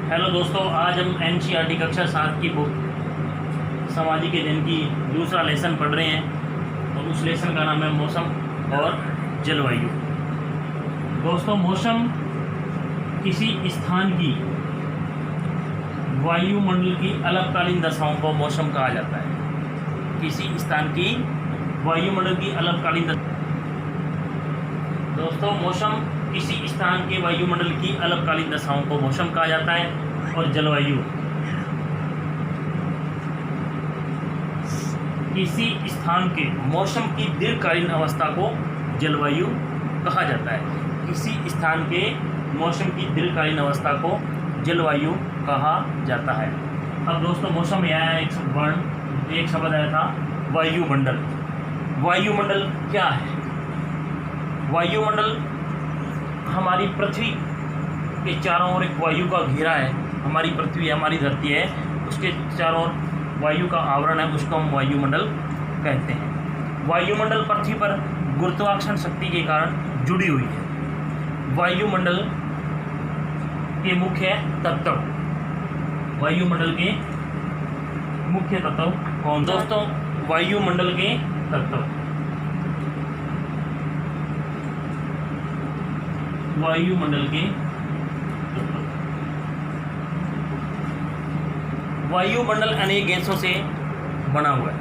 Hello दोस्तों, आज हम एनसीईआरटी कक्षा 7 की बुक सामाजिक अध्ययन की दूसरा लेसन पढ़ रहे हैं और उस लेसन का नाम है मौसम और जलवायु। दोस्तों, मौसम किसी स्थान की वायुमंडल की अल्पकालीन दशाओं को मौसम कहा जाता है। किसी स्थान की वायुमंडल की अल्पकालीन दोस्तों, मौसम किसी स्थान के वायुमंडल की अल्पकालीन दशाओं को मौसम कहा जाता है और जलवायु किसी स्थान के मौसम की दीर्घकालीन अवस्था को जलवायु कहा जाता है। किसी स्थान के मौसम की दीर्घकालीन अवस्था को जलवायु कहा जाता है। अब दोस्तों, मौसम में आया एक शब्द आया था वायुमंडल। वायुमंडल क्या है? वायुमंडल हमारी पृथ्वी के चारों ओर एक वायु का घेरा है। हमारी पृथ्वी, हमारी धरती है, उसके चारों ओर वायु का आवरण है, उसको हम वायुमंडल कहते हैं। वायुमंडल पृथ्वी पर गुरुत्वाकर्षण शक्ति के कारण जुड़ी हुई है। वायुमंडल के मुख्य तत्व, वायुमंडल के मुख्य तत्व कौन? दोस्तों, वायुमंडल के तत्व, वायुमंडल के वायुमंडल अनेक गैसों से बना हुआ है,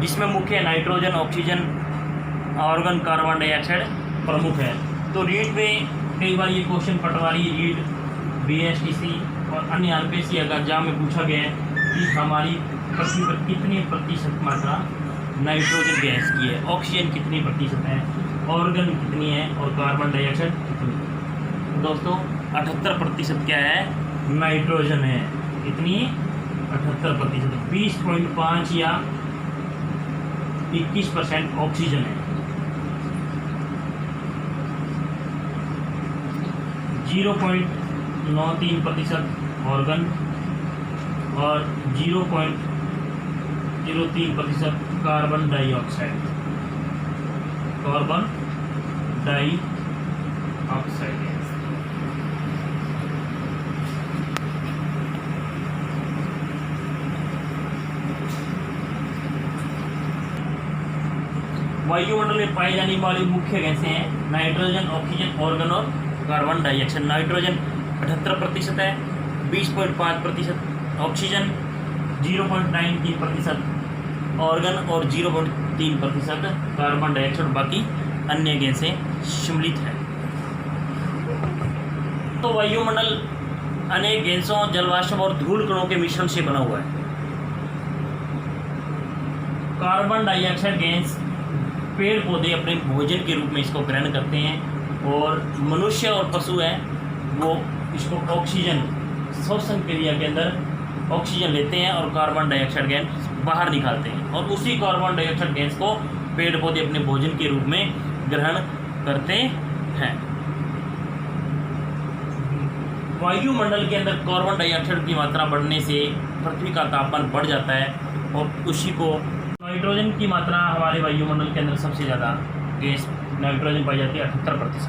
जिसमें मुख्य nitrogen, oxygen, argon, carbon dioxide प्रमुख है। तो रीट में कई बार ये क्वेश्चन पटवारी, रीट, बीएसटीसी और अन्य आरपीएससी एग्जाम में पूछा गया है कि हमारी पृथ्वी पर कितनी प्रतिशत मात्रा नाइट्रोजन गैस की है, ऑक्सीजन कितनी प्रतिशत है, ऑर्गन कितनी है और कार्बन डाइऑक्साइड कितनी है। दोस्तों, 78% क्या है? नाइट्रोजन है। कितनी? 78%। 20.5 या 21% ऑक्सीजन है। 0.93% ऑर्गन और 0.03% कार्बन डाइऑक्साइड। कार्बन डाइऑक्साइड है। वायुमंडल में पाई जाने वाली मुख्य गैसें हैं नाइट्रोजन, ऑक्सीजन, ऑर्गन और कार्बन डाइऑक्साइड। नाइट्रोजन 78% है, 20.5% ऑक्सीजन, 0.93% ऑर्गन और 0.3% कार्बन डाइऑक्साइड। बाकी अन्य गैसें सम्मिलित हैं। तो वायुमंडल अनेक गैसों, जलवाष्प और धूल कणों के मिश्रण से बना हुआ है। कार्बन डाइऑक्साइड गैस पेड़ पौधे अपने भोजन के रूप में इसको ग्रहण करते हैं और मनुष्य और पशु हैं वो इसको ऑक्सीजन श्वसन क्रिया के अंदर ऑक्सीजन लेते हैं और कार्बन डाइऑक्साइड गैस बाहर निकालते हैं और उसी कार्बन डाइऑक्साइड गैस को पेड़ पौधे अपने भोजन के रूप में ग्रहण करते हैं। वायुमंडल के अंदर कार्बन डाइऑक्साइड की मात्रा बढ़ने से पृथ्वी का तापमान बढ़ जाता है और उसी को नाइट्रोजन की मात्रा हमारे वायुमंडल के अंदर सबसे ज़्यादा गैस नाइट्रोजन पाई जाती है, 78%।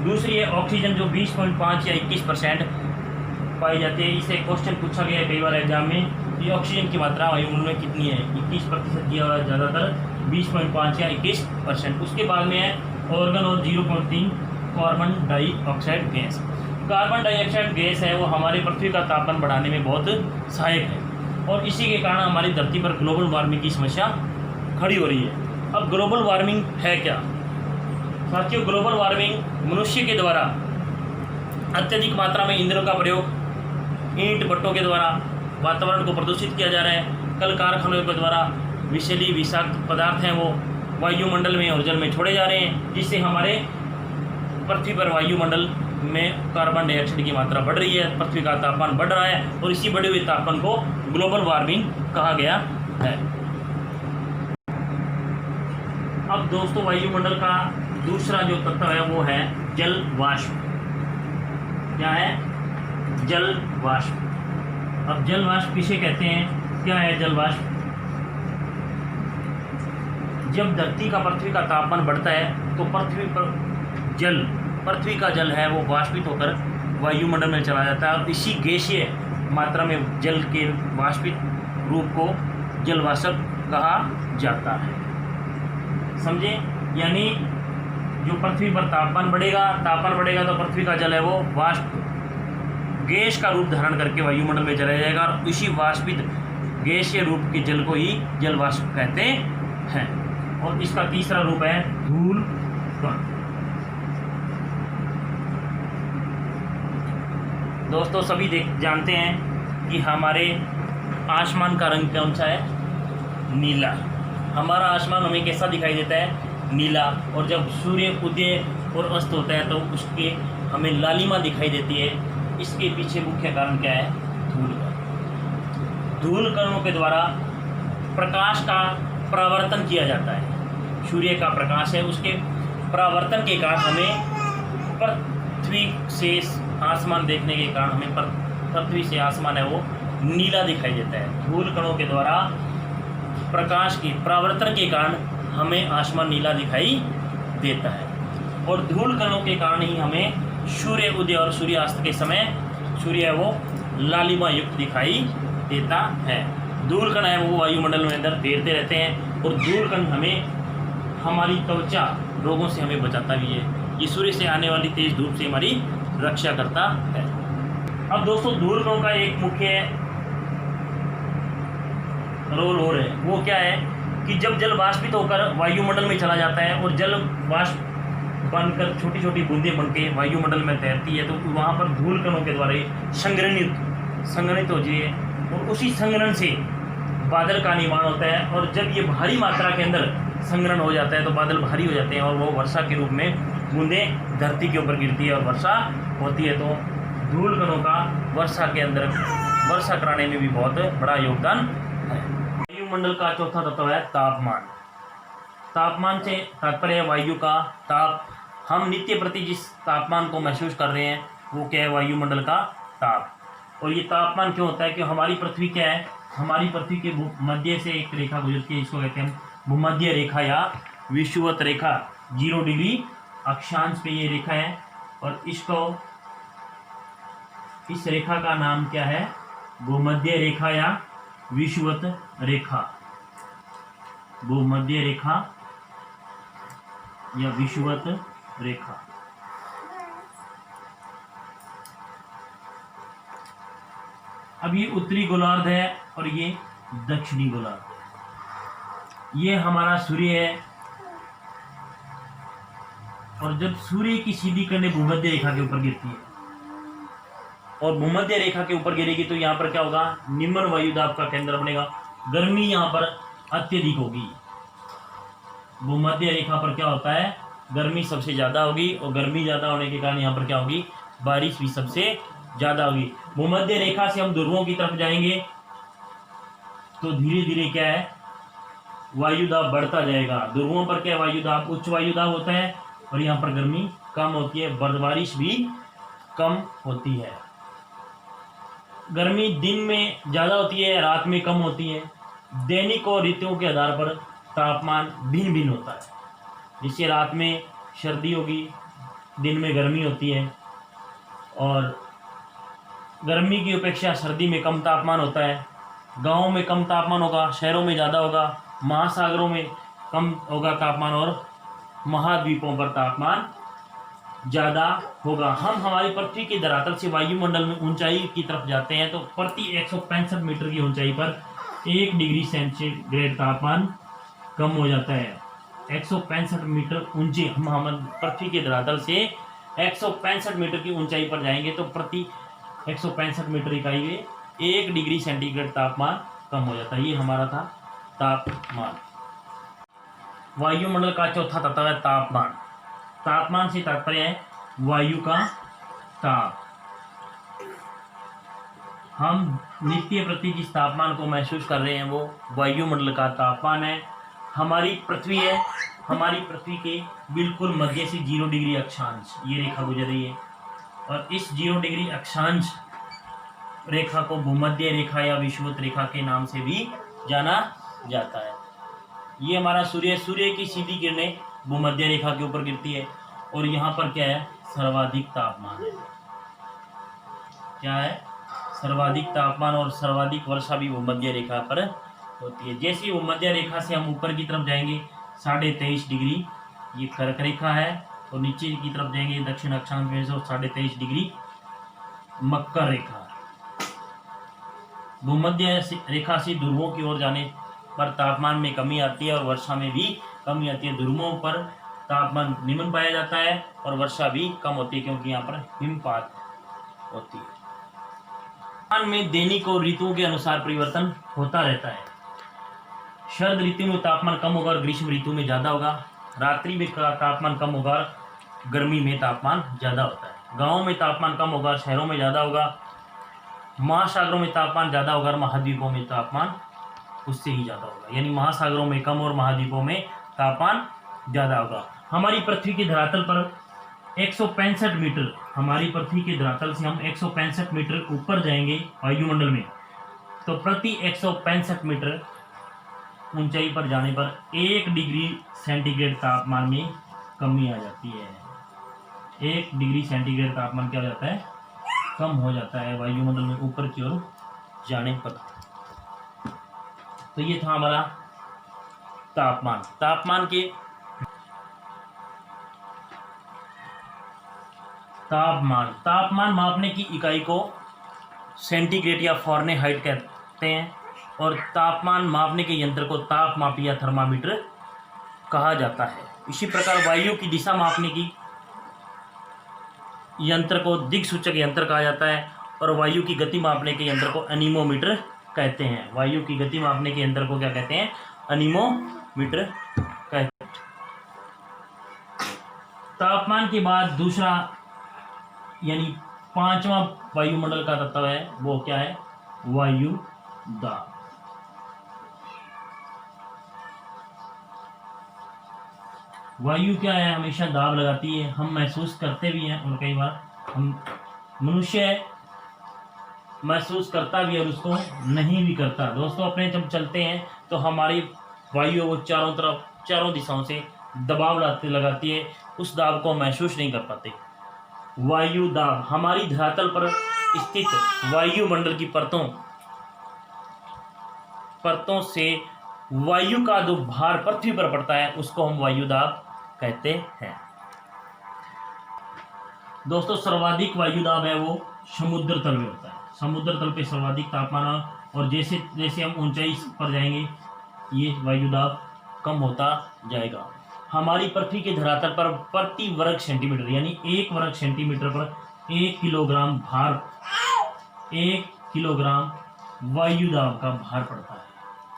दूसरी है ऑक्सीजन, जो 20.5 या 21% पाई जाती है। इसे क्वेश्चन पूछा गया है कई बार एग्जाम में कि ऑक्सीजन की मात्रा वायुमंडल में कितनी है? 21% की, और ज़्यादातर 20.5 या 21%। उसके बाद में है ऑर्गन और 0.3 carbon dioxide gas. Carbon dioxide gas है वो हमारे पृथ्वी का तापमान बढ़ाने में बहुत सहायक है और इसी के कारण हमारी धरती पर ग्लोबल वार्मिंग की समस्या खड़ी हो रही है। अब ग्लोबल वार्मिंग है क्या? साथियों, ग्लोबल वार्मिंग मनुष्य के द्वारा अत्यधिक मात्रा में ईंधनों का प्रयोग, ईंट भट्टों के द्वारा वातावरण को प्रदूषित किया जा रहा है। कल कारखानों के द्वारा विषैली विषाक्त पदार्थ हैं वो वायुमंडल में और जल में छोड़े जा रहे हैं, जिससे हमारे पृथ्वी पर वायुमंडल में कार्बन डाइऑक्साइड की मात्रा बढ़ रही है, पृथ्वी का तापमान बढ़ रहा है और इसी बढ़े हुए तापमान को ग्लोबल वार्मिंग कहा गया है। अब दोस्तों, वायुमंडल का दूसरा जो तत्व है वो है जल वाष्प। क्या है? जल वाष्प। अब जल वाष्प किसे कहते हैं? क्या है जल वाष्प? जब धरती का, पृथ्वी का तापमान बढ़ता है तो पृथ्वी का जल है वो वाष्पित होकर वायुमंडल में चला जाता है और इसी गैसीय मात्रा में जल के वाष्पित रूप को जलवाष्प कहा जाता है। समझे? यानी जो पृथ्वी पर तापमान बढ़ेगा तो पृथ्वी का जल है वो वाष्प गैस का रूप धारण करके वायुमंडल में चला जाएगा और इसी वाष्पित गैसीय रूप के जल को ही जलवाष्प कहते हैं। और इसका तीसरा रूप है धूल कण। दोस्तों सभी जानते हैं कि हमारे आसमान का रंग कौन सा है? नीला। हमारा आसमान हमें कैसा दिखाई देता है? नीला। और जब सूर्य उदय और अस्त होता है तो उसके हमें लालिमा दिखाई देती है। इसके पीछे मुख्य कारण क्या है? धूल कण। धूल कणों के द्वारा प्रकाश का परावर्तन किया जाता है। सूर्य का प्रकाश है, उसके परावर्तन के कारण हमें पृथ्वी से आसमान देखने के कारण हमें पृथ्वी से आसमान है वो नीला दिखाई देता है। धूल कणों के द्वारा प्रकाश के परावर्तन के कारण हमें आसमान नीला दिखाई देता है। और धूल कणों के कारण ही हमें सूर्य उदय और सूर्यास्त के समय सूर्य है वो लालिमा युक्त दिखाई देता है। धूल कण है वो वायुमंडल में अंदर तैरते रहते हैं और धूल कण हमें हमारी त्वचा रोगों से हमें बचाता भी है। ये सूर्य से आने वाली तेज धूप से हमारी रक्षा करता है। अब दोस्तों धूल कणों का एक मुख्य रोल और है, वो क्या है कि जब जल वाष्पित होकर वायुमंडल में चला जाता है और जल वाष्प बनकर छोटी छोटी बूंदें बनके वायुमंडल में तैरती है तो वहाँ पर धूल कणों के द्वारा संग्रहित होती है और उसी संग्रहण से बादल का निर्माण होता है। और जब ये भारी मात्रा के अंदर संग्रहण हो जाता है तो बादल भारी हो जाते हैं और वो वर्षा के रूप में बूंदें धरती के ऊपर गिरती है और वर्षा होती है। तो धूल कणों का वर्षा के अंदर वर्षा कराने में भी बहुत बड़ा योगदान है। वायुमंडल का चौथा तत्व है तापमान। तापमान से तात्पर्य है वायु का ताप। हम नित्य प्रति जिस तापमान को महसूस कर रहे हैं वो क्या है? वायुमंडल का ताप। और ये तापमान क्यों होता है? कि हमारी पृथ्वी क्या है? हमारी पृथ्वी के मध्य से एक रेखा गुजरती है, इसको कहते हैं भूमध्य रेखा या विषुवत रेखा। 0 डिग्री अक्षांश पे ये रेखा है और इस रेखा का नाम क्या है? भूमध्य रेखा या विषुवत रेखा। भूमध्य रेखा या विषुवत रेखा। अब ये उत्तरी गोलार्ध है और ये दक्षिणी गोलार्ध है। ये हमारा सूर्य है और जब सूर्य की सीधी किरणें भूमध्य रेखा के ऊपर गिरती है और भूमध्य रेखा के ऊपर गिरेगी तो यहाँ पर क्या होगा? निम्न वायुदाब का केंद्र बनेगा। गर्मी यहाँ पर अत्यधिक होगी। भूमध्य रेखा पर क्या होता है? गर्मी सबसे ज़्यादा होगी और गर्मी ज़्यादा होने के कारण यहाँ पर क्या होगी? बारिश भी सबसे ज़्यादा होगी। भूमध्य रेखा से हम ध्रुवों की तरफ जाएंगे तो धीरे धीरे क्या है? वायुदाब बढ़ता जाएगा। ध्रुवों पर क्या वायुदाब उच्च वायुदाब होता है और यहाँ पर गर्मी कम होती है, बारिश भी कम होती है। गर्मी दिन में ज़्यादा होती है, रात में कम होती है। दैनिक और ऋतुओं के आधार पर तापमान भिन्न भिन्न होता है। जिससे रात में सर्दी होगी, दिन में गर्मी होती है और गर्मी की अपेक्षा सर्दी में कम तापमान होता है। गाँव में कम तापमान होगा, शहरों में ज़्यादा होगा, महासागरों में कम होगा तापमान और महाद्वीपों पर तापमान ज़्यादा होगा। हम हमारी पृथ्वी के धरातल से वायुमंडल में ऊंचाई की तरफ जाते हैं तो प्रति 165 मीटर की ऊंचाई पर 1 डिग्री सेंटीग्रेड तापमान कम हो जाता है। 165 मीटर ऊंचे हम पृथ्वी के धरातल से 165 मीटर की ऊंचाई पर जाएंगे तो प्रति 165 मीटर इकाई में 1 डिग्री सेंटीग्रेड तापमान कम हो जाता है। ये हमारा था तापमान। वायुमंडल का चौथा तत्व है तापमान। तापमान से तात्पर्य है वायु का ताप। हम नित्य प्रति जिस तापमान को महसूस कर रहे हैं वो वायुमंडल का तापमान है। हमारी पृथ्वी है, हमारी पृथ्वी के बिल्कुल मध्य से 0 डिग्री अक्षांश ये रेखा गुजर रही है और इस 0 डिग्री अक्षांश रेखा को भूमध्य रेखा या विषुवत रेखा के नाम से भी जाना जाता है। ये हमारा सूर्य की सीधी किरणें भूमध्य रेखा के ऊपर गिरती है और यहाँ पर क्या है? सर्वाधिक तापमान है। क्या है, सर्वाधिक तापमान और सर्वाधिक वर्षा भी भूमध्य रेखा पर होती है। जैसे ही भूमध्य रेखा से हम ऊपर की तरफ जाएंगे 23.5 डिग्री ये कर्क रेखा है, और नीचे की तरफ जाएंगे दक्षिण अक्षांश में 23.5 डिग्री मकर रेखा। भूमध्य रेखा से ध्रुवों की ओर जाने पर तापमान में कमी आती है और वर्षा में भी कमी आती है। ध्रुवों पर तापमान निम्न पाया जाता है और वर्षा भी कम होती है, क्योंकि यहाँ पर हिमपात होती है। तापमान में दैनिक और ऋतुओं के अनुसार परिवर्तन होता रहता है। शरद ऋतु में तापमान कम होगा और ग्रीष्म ऋतु में ज़्यादा होगा। रात्रि में तापमान कम होगा, गर्मी में तापमान ज़्यादा होता है। गाँवों में तापमान कम होगा, शहरों में ज़्यादा होगा। महासागरों में तापमान ज़्यादा होगा और महाद्वीपों में तापमान उससे ही ज़्यादा होगा, यानी महासागरों में कम और महाद्वीपों में तापमान ज़्यादा होगा। हमारी पृथ्वी के धरातल पर 165 मीटर, हमारी पृथ्वी के धरातल से हम 165 मीटर ऊपर जाएंगे वायुमंडल में, तो प्रति 165 मीटर ऊंचाई पर जाने पर 1 डिग्री सेंटीग्रेड तापमान में कमी आ जाती है। 1 डिग्री सेंटीग्रेड तापमान क्या हो जाता है, कम हो जाता है वायुमंडल में ऊपर की ओर जाने पर। तो ये था हमारा तापमान। तापमान मापने की इकाई को सेंटीग्रेड या फ़ारेनहाइट कहते हैं, और तापमान मापने के यंत्र को तापमापी या थर्मामीटर कहा जाता है। इसी प्रकार वायु की दिशा मापने की यंत्र को दिक्सूचक यंत्र कहा जाता है, और वायु की गति मापने के यंत्र को एनीमोमीटर कहते हैं। वायु की गति मापने के यंत्र को क्या कहते हैं, एनीमोमीटर कहते हैं। तापमान के बाद दूसरा यानी 5वां वायुमंडल का तत्व है, वो क्या है, वायु दाब। वायु क्या है, हमेशा दाब लगाती है। हम महसूस करते भी हैं और कई बार हम मनुष्य महसूस करता भी है और उसको नहीं भी करता। दोस्तों अपने जब चलते हैं तो हमारी वायु वो चारों दिशाओं से दबाव लगाती है, उस दाब को महसूस नहीं कर पाते। वायु दाब हमारी धरातल पर स्थित वायुमंडल की परतों से वायु का जो भार पृथ्वी पर पड़ता है उसको हम वायु दाब कहते हैं। दोस्तों सर्वाधिक वायु दाब है वो समुद्र तल में होता है। समुद्र तल पे सर्वाधिक तापमान, और जैसे जैसे हम ऊंचाई पर जाएंगे ये वायु दाब कम होता जाएगा। हमारी पृथ्वी के धरातल पर प्रति वर्ग सेंटीमीटर यानी 1 वर्ग सेंटीमीटर पर 1 किलोग्राम वायु दाब का भार पड़ता है।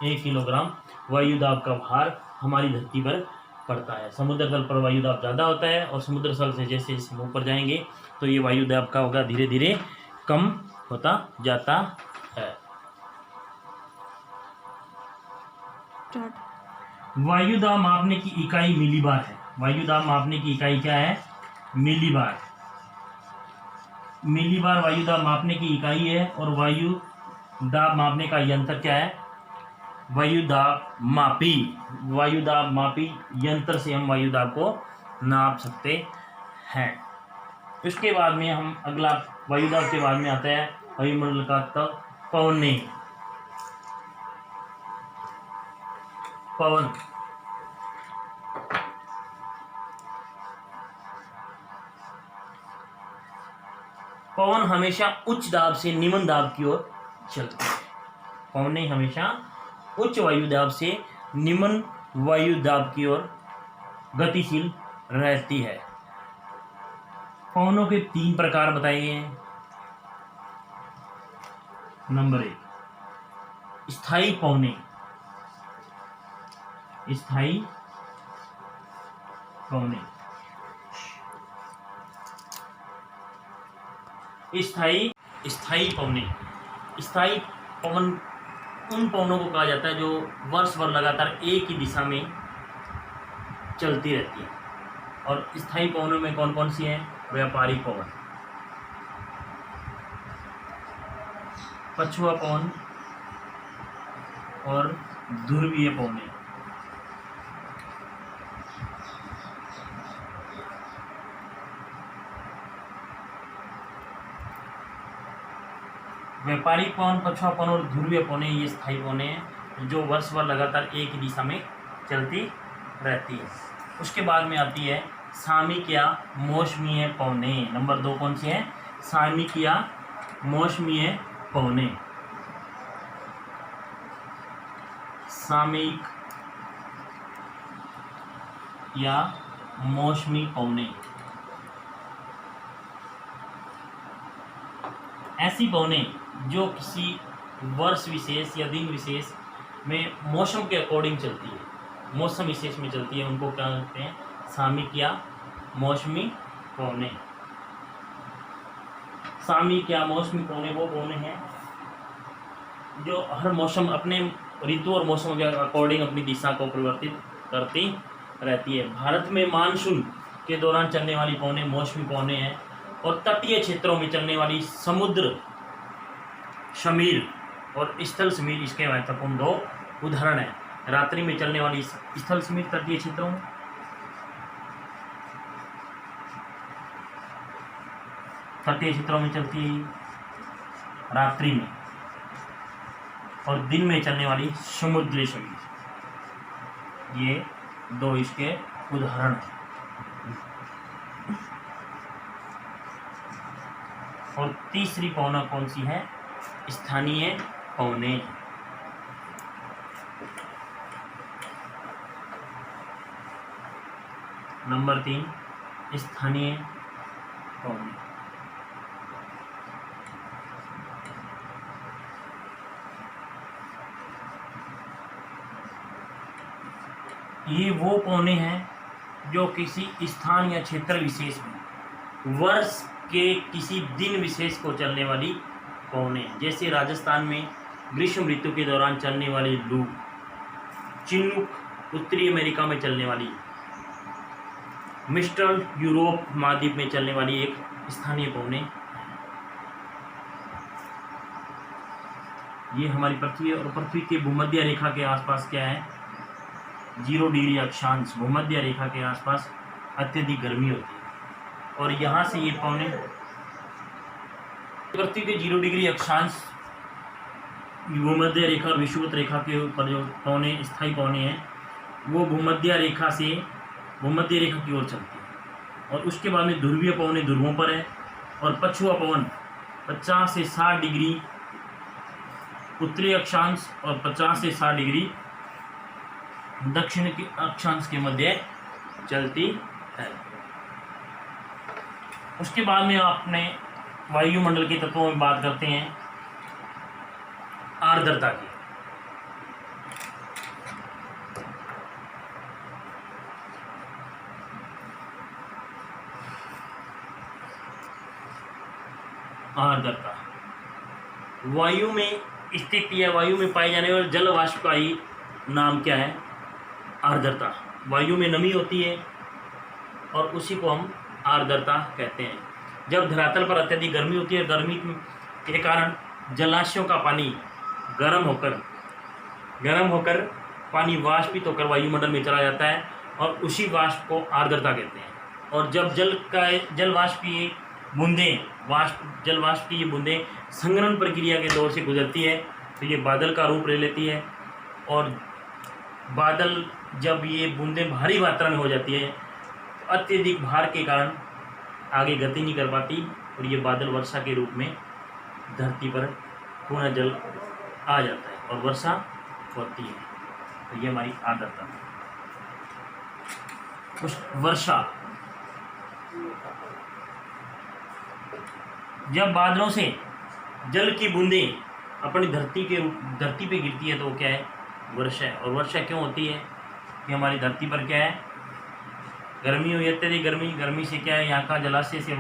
1 किलोग्राम वायु दाब का भार हमारी धरती पर पड़ता है। समुद्र तल पर वायु दाब ज़्यादा होता है, और समुद्र तल से जैसे जैसे हम ऊपर जाएंगे तो ये वायु दाब का होगा धीरे धीरे कम होता जाता है। वायु दाब मापने की इकाई मिलीबार है। वायु दाब मापने की इकाई क्या है, मिलीबार। मिलीबार वायु दाब मापने की इकाई है, और वायु दाब मापने का यंत्र क्या है, वायु दाब मापी यंत्र से हम वायु दाब को नाप सकते हैं। इसके बाद में हम अगला वायु दाब के बाद में आता है वायुमंडल का पवन। पवन हमेशा उच्च दाब से निम्न दाब की ओर चलती है। पवनें हमेशा उच्च वायु दाब से निम्न वायु दाब की ओर गतिशील रहती है। पवनों के 3 प्रकार बताए गए हैं। नंबर 1 स्थायी पवनें। स्थायी पवन उन पवनों को कहा जाता है जो वर्ष भर लगातार एक ही दिशा में चलती रहती है। और स्थायी पवनों में कौन कौन सी हैं, व्यापारिक पवन, पछुआ पवन और ध्रुवीय पवनें। व्यापारिक पवन, पछुआ पवन और ध्रुवीय पवनें ये स्थायी पवनें हैं जो वर्ष भर लगातार एक ही दिशा में चलती रहती है। उसके बाद में आती है सामयिक या मौसमीय पवनें। नंबर 2 कौन सी है? सामयिक या मौसमीय पवनें। सामयिक या मौसमी पवनें ऐसी पवनें जो किसी वर्ष विशेष या दिन विशेष में मौसम के अकॉर्डिंग चलती है, मौसम विशेष में चलती है, उनको क्या कहते हैं? सामयिक या मौसमी पवनें। सामयिक या मौसमी पवनें वो पवनें हैं जो हर मौसम अपने ऋतु और मौसम के अकॉर्डिंग अपनी दिशा को परिवर्तित करती रहती है। भारत में मानसून के दौरान चलने वाली पवनें मौसमी पवनें हैं और तटीय क्षेत्रों में चलने वाली समुद्र शमीर और स्थल समीर इसके महत्वपूर्ण 2 उदाहरण हैं। रात्रि में चलने वाली स्थल समीर तटीय क्षेत्रों में, चलती है रात्रि में, और दिन में चलने वाली समुद्री समीर। ये 2 इसके उदाहरण हैं। और तीसरी पवना कौन सी है? स्थानीय पवनें। नंबर 3 स्थानीय पवनें। ये वो पवनें हैं जो किसी स्थान या क्षेत्र विशेष में वर्ष के किसी दिन विशेष को चलने वाली पवनें, जैसे राजस्थान में ग्रीष्म ऋतु के दौरान चलने वाली लू, चिनूक उत्तरी अमेरिका में चलने वाली, मिस्टर यूरोप महाद्वीप में चलने वाली एक स्थानीय पवनें। ये हमारी पृथ्वी और पृथ्वी के भूमध्य रेखा के आसपास क्या है? 0 डिग्री अक्षांश, भूमध्य रेखा के आसपास अत्यधिक गर्मी होती है और यहाँ से ये पवनें पृथ्वी के 0 डिग्री अक्षांश, भूमध्य रेखा और विषुवत रेखा के ऊपर जो पवनें स्थायी पवनें हैं वो भूमध्य रेखा की ओर चलती है। और उसके बाद में ध्रुवीय पवनें ध्रुवों पर है और पछुआ पवन 50 से 60 डिग्री उत्तरी अक्षांश और 50 से 60 डिग्री दक्षिण के अक्षांश के मध्य चलती है। उसके बाद में अपने वायुमंडल के तत्वों में बात करते हैं आर्द्रता की। आर्द्रता वायु में स्थित या वायु में पाए जाने वाले जल वाष्प का ही नाम क्या है? आर्द्रता। वायु में नमी होती है और उसी को हम आर्द्रता कहते हैं। जब धरातल पर अत्यधिक गर्मी होती है, गर्मी के कारण जलाशयों का पानी गर्म होकर पानी वाष्पित होकर वायुमंडल में चला जाता है और उसी वाष्प को आर्द्रता कहते हैं। और जब जल वाष्प की ये बूंदें संघनन प्रक्रिया के दौर से गुजरती है तो ये बादल का रूप ले लेती है। और बादल जब ये बूंदें भारी मात्रा में हो जाती है, अत्यधिक भार के कारण आगे गति नहीं कर पाती और ये बादल वर्षा के रूप में धरती पर पुनः जल आ जाता है और वर्षा होती है। तो ये हमारी आर्द्रता। वर्षा जब बादलों से जल की बूंदें अपनी धरती पे गिरती है तो वो क्या है? वर्षा है। और वर्षा क्यों होती है कि हमारी धरती पर क्या है? गर्मी हुई, अत्यधिक गर्मी से क्या है? यहाँ का जलाशय से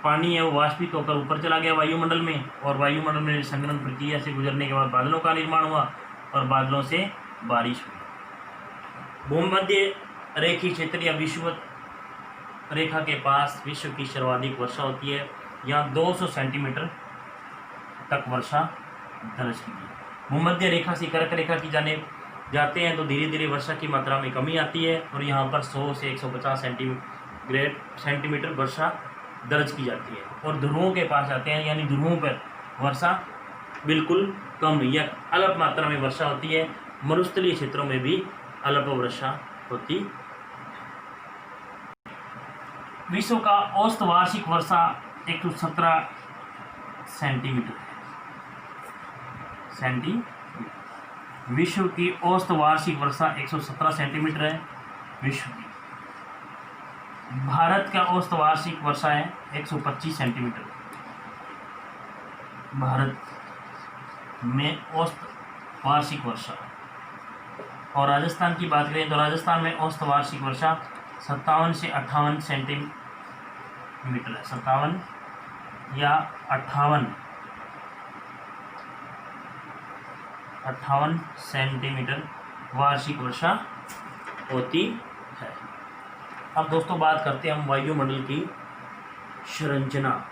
पानी है वो वाष्पित होकर ऊपर चला गया वायुमंडल में और वायुमंडल में संघनन प्रक्रिया से गुजरने के बाद बादलों का निर्माण हुआ और बादलों से बारिश हुई। भूमध्य रेखीय क्षेत्र या विषुवत रेखा के पास विश्व की सर्वाधिक वर्षा होती है। यहाँ 200 सेंटीमीटर तक वर्षा दर्ज की गई। भूमध्य रेखा से कर्क रेखा की जाने जाते हैं तो धीरे धीरे वर्षा की मात्रा में कमी आती है और यहाँ पर 100 से 150 सेंटीमीटर वर्षा दर्ज की जाती है। और ध्रुवों के पास आते हैं, यानी ध्रुवों पर वर्षा बिल्कुल कम या अल्प मात्रा में वर्षा होती है। मरुस्थलीय क्षेत्रों में भी अल्प वर्षा होती। विश्व का औसत वार्षिक वर्षा 117 सेंटीमीटर विश्व की औसत वार्षिक वर्षा 117 सेंटीमीटर है विश्व की। भारत का औसत वार्षिक वर्षा है 125 सेंटीमीटर। भारत में औसत वार्षिक वर्षा। और राजस्थान की बात करें तो राजस्थान में औसत वार्षिक वर्षा 57 से 58 सेंटीमीटर है। 57 या 58 सेंटीमीटर वार्षिक वर्षा होती है। अब दोस्तों बात करते हैं हम वायुमंडल की संरचना।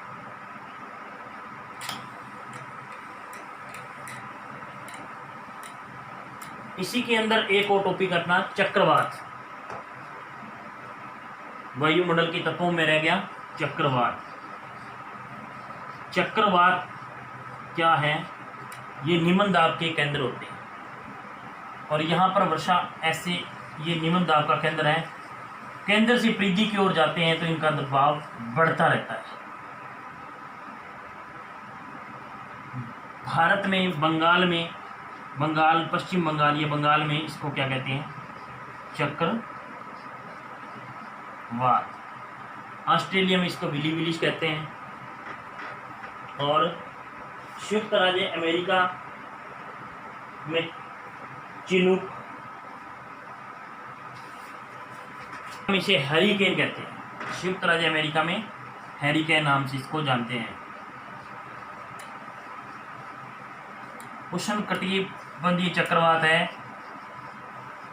इसी के अंदर एक और टॉपिक अपना चक्रवात। वायुमंडल के तत्वों में रह गया चक्रवात। चक्रवात क्या है? ये निम्न दाब के केंद्र होते हैं और यहाँ पर वर्षा ऐसे, ये निम्न दाब का केंद्र है, केंद्र से परिधि की ओर जाते हैं तो इनका दबाव बढ़ता रहता है। भारत में बंगाल पश्चिम बंगाल या बंगाल में इसको क्या कहते हैं? चक्रवात। ऑस्ट्रेलिया में इसको विली कहते हैं और संयुक्त राज्य अमेरिका में चिनूक, हम इसे हरिकेन कहते हैं। संयुक्त राज्य अमेरिका में हरिकेन नाम से इसको जानते हैं। उष्णकटिबंधीय चक्रवात है,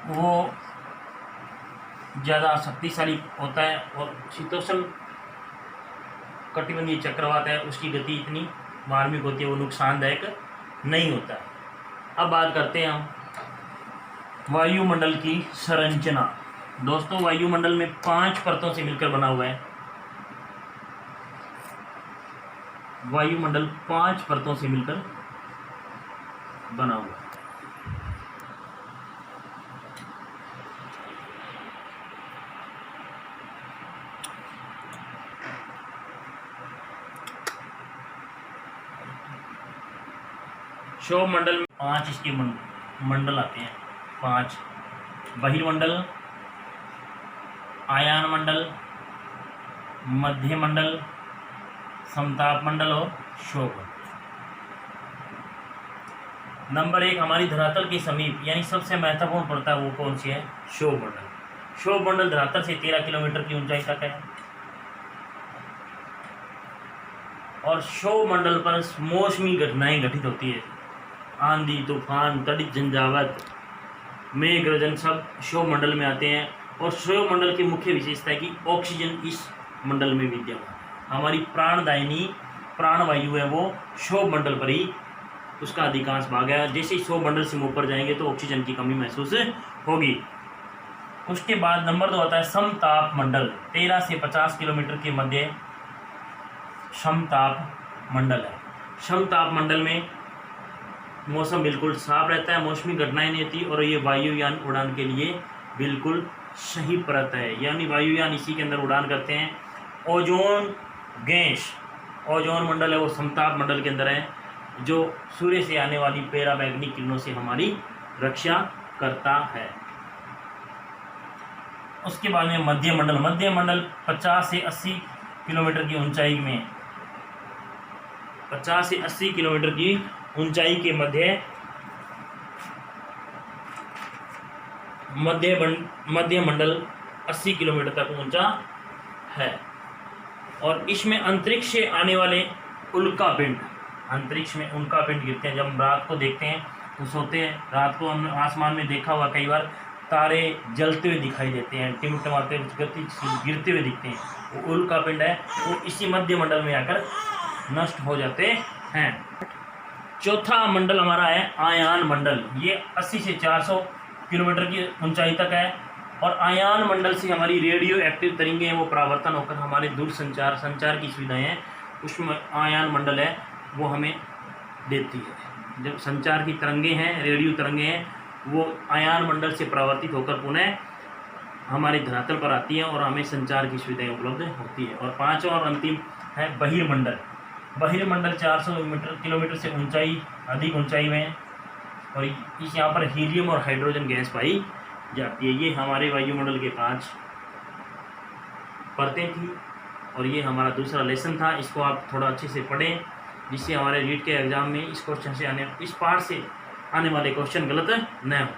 वो ज़्यादा शक्तिशाली होता है और शीतोष्ण कटिबंधीय चक्रवात है, उसकी गति इतनी मार्मिक होती है, वो नुकसानदायक नहीं होता है। अब बात करते हैं हम वायुमंडल की संरचना। दोस्तों वायुमंडल में 5 परतों से मिलकर बना हुआ है। वायुमंडल 5 परतों से मिलकर बना हुआ है। सौरमंडल में 5 इसके मंडल आते हैं। 5 बहिर्मंडल, आयान मंडल, मध्य मंडल, समताप मंडल और शोभमंडल। नंबर 1 हमारी धरातल के समीप यानी सबसे महत्वपूर्ण पड़ता है वो कौन सी है? शोभमंडल। शोभमंडल धरातल से 13 किलोमीटर की ऊंचाई तक है और शोभमंडल पर मौसमी घटनाएं घटित होती है। आंधी, तूफान, तड़ित, झंझावात, मेघ गर्जन सब शोभमंडल में आते हैं। और शोभमंडल की मुख्य विशेषता है कि ऑक्सीजन इस मंडल में विद्यमान है। हमारी प्राणदायिनी प्राणवायु है वो शोभमंडल पर ही उसका अधिकांश भाग है। जैसे ही शोभमंडल से ऊपर जाएंगे तो ऑक्सीजन की कमी महसूस होगी। उसके बाद नंबर 2 आता है समताप मंडल। 13 से 50 किलोमीटर के मध्य समताप मंडल है। समताप मंडल में मौसम बिल्कुल साफ रहता है, मौसमी घटनाएं नहीं होती और ये वायुयान उड़ान के लिए बिल्कुल सही परत है। यानी वायुयान इसी के अंदर उड़ान करते हैं। ओजोन गैस, ओजोन मंडल है वो समताप मंडल के अंदर है, जो सूर्य से आने वाली पराबैंगनी किरणों से हमारी रक्षा करता है। उसके बाद में मध्य मंडल 50 से 80 किलोमीटर की ऊंचाई में, 50 से 80 किलोमीटर की ऊंचाई के मध्य मंडल 80 किलोमीटर तक ऊंचा है। और इसमें अंतरिक्ष से आने वाले उल्कापिंड, अंतरिक्ष में उल्कापिंड गिरते हैं। जब हम रात को देखते हैं तो सोते हैं, रात को हमने आसमान में देखा हुआ कई बार तारे जलते हुए दिखाई देते हैं, टिमटमाते हुए गति गिरते हुए दिखते हैं। वो उल्कापिंड है, वो इसी मध्य मंडल में आकर नष्ट हो जाते हैं। चौथा मंडल हमारा है आयान मंडल। ये 80 से 400 किलोमीटर की ऊंचाई तक है और आयान मंडल से हमारी रेडियो एक्टिव तरंगें हैं वो परावर्तन होकर हमारे दूरसंचार की सुविधाएं हैं, उसमें आयान मंडल है वो हमें देती है। जब संचार की तरंगें हैं, रेडियो तरंगें हैं, वो आयन मंडल से परावर्तित होकर पुनः हमारे धरातल पर आती है और हमें संचार की सुविधाएं उपलब्ध होती है। और पांचवा और अंतिम है बहिर्मंडल। बहिर्मंडल 400 किलोमीटर से ऊंचाई, अधिक ऊंचाई में, और इस यहाँ पर हीलियम और हाइड्रोजन गैस पाई जाती है। ये हमारे वायुमंडल के 5 परतें थी और ये हमारा दूसरा लेसन था। इसको आप थोड़ा अच्छे से पढ़ें, जिससे हमारे रीट के एग्ज़ाम में इस क्वेश्चन से इस पार्ट से आने वाले क्वेश्चन गलत न हो।